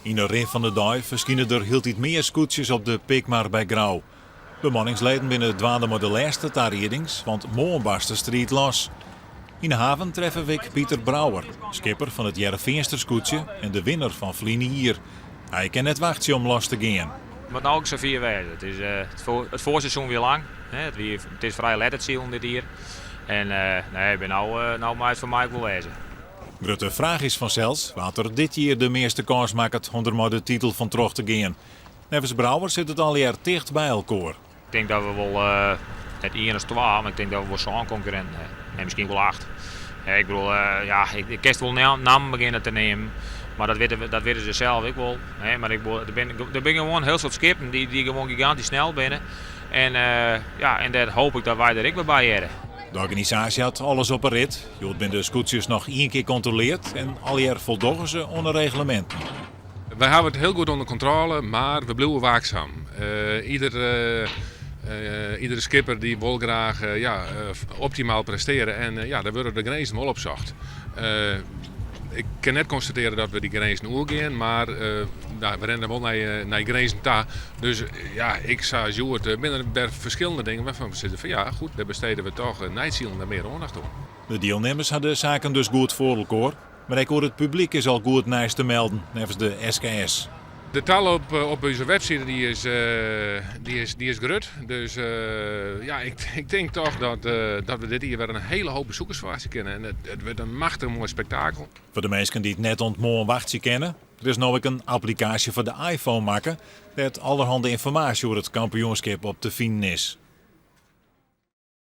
In de rin van de dag verschijnen er heel iets meer scootjes op de Pikmar bij Grauw. Bemanningsleden binnen dwaalden maar de laatste tarriedings, want morgen barst de strijd los. In de haven treffen we Pieter Brouwer, skipper van het Jereveenster scootje en de winnaar van Vlienie hier. Hij kan net wachten om los te gaan. Maar nou ook zo 4 wijzen. Het is het voorseizoen weer lang. Het is vrij let het ziel dit hier. En ik ben nou maar voor mij wel wezen. Grote vraag is vanzelfs wat er dit jaar de meeste kans maakt om er maar de titel van terug te gaan. Nevens Brouwer zit het al jaar dicht bij elkaar. Ik denk dat we wel het 1 is 2, maar ik denk dat we wel zo'n concurrent hebben. En misschien wel 8. Ik bedoel, ik kan wel namen beginnen te nemen. Maar dat weten ze zelf ook wel. Maar er ben gewoon heel veel skippen die gewoon gigantisch snel binnen. En dat hoop ik dat wij er ook bij hebben. De organisatie had alles op een rit. Je wordt binnen de scootjes nog 1 keer controleerd en al jaar voldoen ze onder reglementen. Wij hebben het heel goed onder controle, maar we blijven waakzaam. Iedere skipper die wil graag optimaal presteren en daar worden de grenzen wel opzocht. Ik kan net constateren dat we die grenzen oergaan, maar we rennen wel naar grenzen toe. Dus ik zou het binnen verschillende dingen waarvan we zitten van goed, daar besteden we toch Nijtsielen daar meer aandacht aan. De deelnemers hadden de zaken dus goed voor elkaar. Maar ik hoor het publiek is al goed nice te melden, nevens de SKS. De tal op onze website die is groot. Dus ik denk toch dat we dit hier weer een hele hoop bezoekers voor kennen. En het wordt een machtig mooi spektakel. Voor de mensen die het net ontmoen wachtje kennen, er is nou ook een applicatie voor de iPhone maken. Dat allerhande informatie over het kampioenschap op te vinden is.